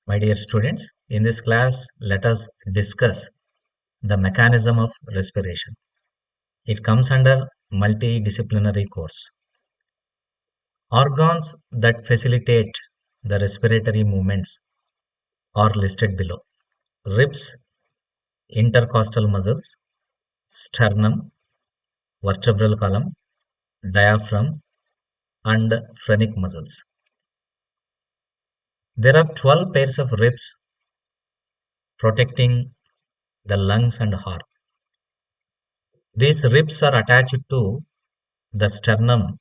My dear students, in this class, let us discuss the mechanism of respiration. It comes under multidisciplinary course. Organs that facilitate the respiratory movements are listed below. Ribs, intercostal muscles, sternum, vertebral column, diaphragm, and phrenic muscles. There are 12 pairs of ribs protecting the lungs and heart. These ribs are attached to the sternum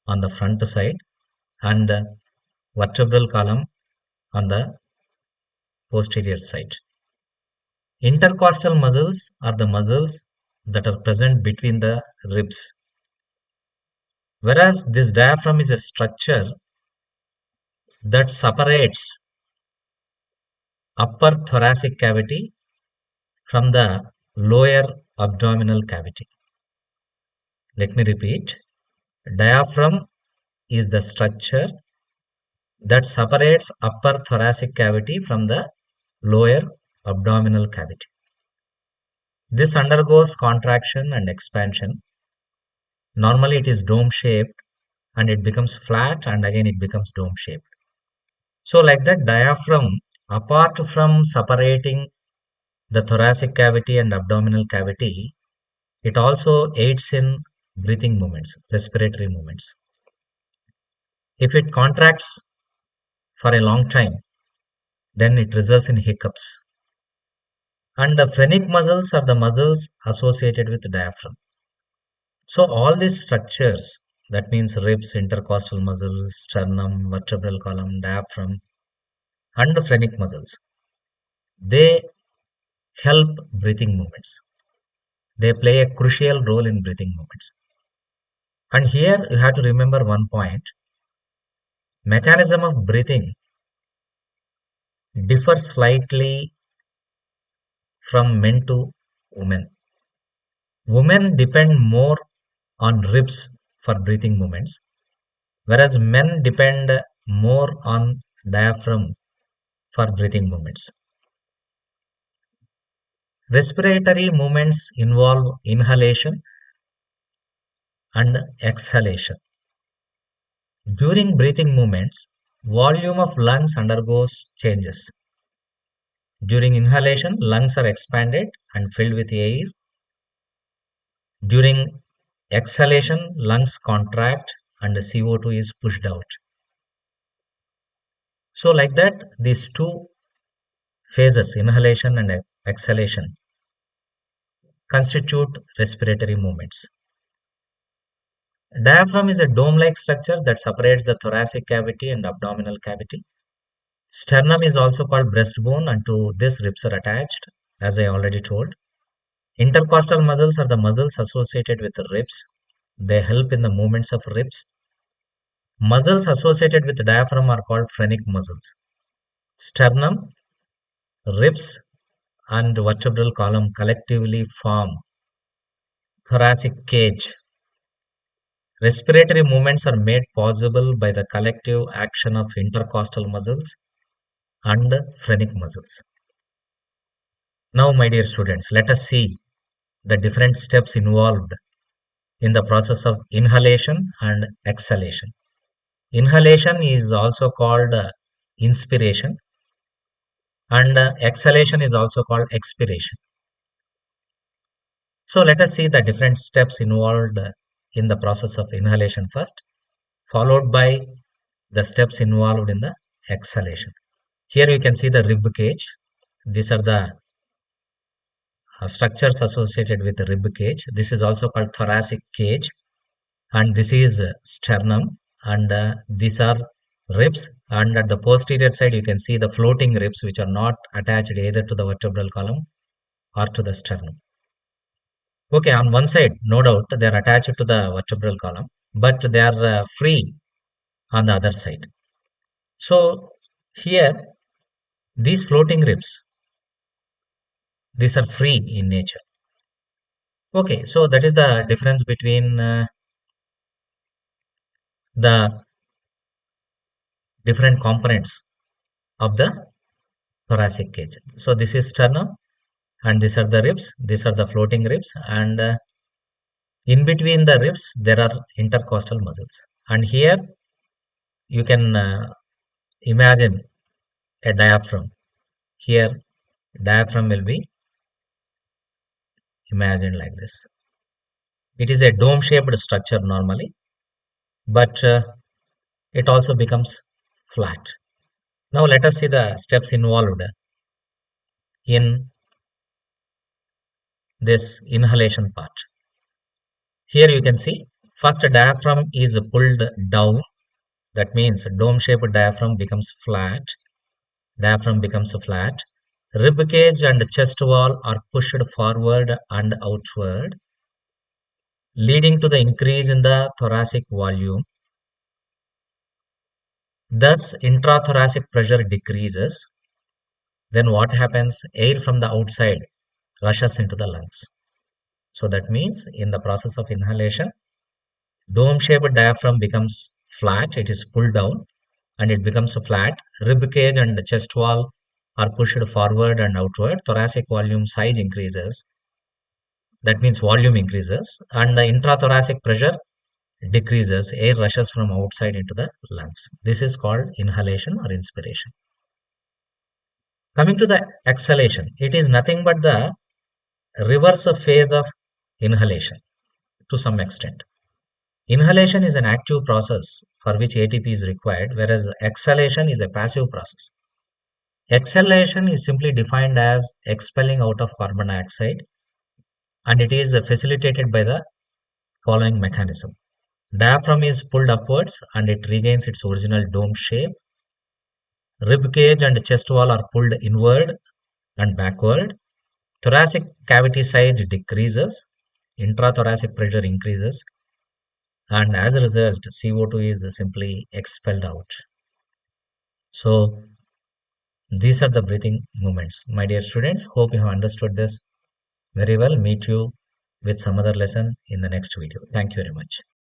on the front side and vertebral column on the posterior side. Intercostal muscles are the muscles that are present between the ribs. Whereas this diaphragm is a structure that separates upper thoracic cavity from the lower abdominal cavity. Let me repeat. Diaphragm is the structure that separates upper thoracic cavity from the lower abdominal cavity. This undergoes contraction and expansion. Normally it is dome shaped and it becomes flat and again it becomes dome shaped. So like that diaphragm, apart from separating the thoracic cavity and abdominal cavity, it also aids in breathing movements, respiratory movements. If it contracts for a long time, then it results in hiccups. And the phrenic muscles are the muscles associated with the diaphragm. So all these structures, that means ribs, intercostal muscles, sternum, vertebral column, diaphragm, and the phrenic muscles, they help breathing movements. They play a crucial role in breathing movements. And here you have to remember one point. Mechanism of breathing differs slightly from men to women. Women depend more on ribs for breathing movements, whereas men depend more on diaphragm for breathing movements. Respiratory movements involve inhalation and exhalation. During breathing movements, volume of lungs undergoes changes. During inhalation, lungs are expanded and filled with air. During exhalation, lungs contract and the CO2 is pushed out. So like that, these two phases, inhalation and exhalation, constitute respiratory movements. Diaphragm is a dome-like structure that separates the thoracic cavity and abdominal cavity. Sternum is also called breastbone, and to this ribs are attached, as I already told. Intercostal muscles are the muscles associated with the ribs. They help in the movements of ribs. Muscles associated with the diaphragm are called phrenic muscles. Sternum, ribs, and vertebral column collectively form thoracic cage. Respiratory movements are made possible by the collective action of intercostal muscles and phrenic muscles. Now, my dear students, let us see the different steps involved in the process of inhalation and exhalation. Inhalation is also called inspiration, and exhalation is also called expiration. So let us see the different steps involved in the process of inhalation first, followed by the steps involved in the exhalation. Here you can see the rib cage. These are the structures associated with the rib cage. This is also called thoracic cage, and this is sternum, and these are ribs, and at the posterior side you can see the floating ribs which are not attached either to the vertebral column or to the sternum. Okay, on one side, no doubt they are attached to the vertebral column, but they are free on the other side. So here, these floating ribs, these are free in nature. Okay, so that is the difference between the different components of the thoracic cage. So this is sternum, and these are the ribs. These are the floating ribs, and in between the ribs there are intercostal muscles. And here you can imagine a diaphragm. Here diaphragm will be imagined like this. It is a dome shaped structure normally, but it also becomes flat. Now let us see the steps involved in this inhalation part. Here you can see first diaphragm is pulled down. That means dome shaped diaphragm becomes flat. Diaphragm becomes flat. Rib cage and chest wall are pushed forward and outward, leading to the increase in the thoracic volume. Thus, intrathoracic pressure decreases. Then what happens? Air from the outside rushes into the lungs. So that means in the process of inhalation, dome-shaped diaphragm becomes flat. It is pulled down and it becomes flat. Rib cage and the chest wall are pushed forward and outward. Thoracic volume size increases. That means volume increases, and the intrathoracic pressure decreases. Air rushes from outside into the lungs. This is called inhalation or inspiration. Coming to the exhalation, it is nothing but the reverse phase of inhalation to some extent. Inhalation is an active process for which ATP is required, whereas exhalation is a passive process. Exhalation is simply defined as expelling out of carbon dioxide, and it is facilitated by the following mechanism. Diaphragm is pulled upwards and it regains its original dome shape. Rib cage and chest wall are pulled inward and backward. Thoracic cavity size decreases. Intrathoracic pressure increases. And as a result, CO2 is simply expelled out. So these are the breathing movements. My dear students, hope you have understood this very well. Meet you with some other lesson in the next video. Thank you very much.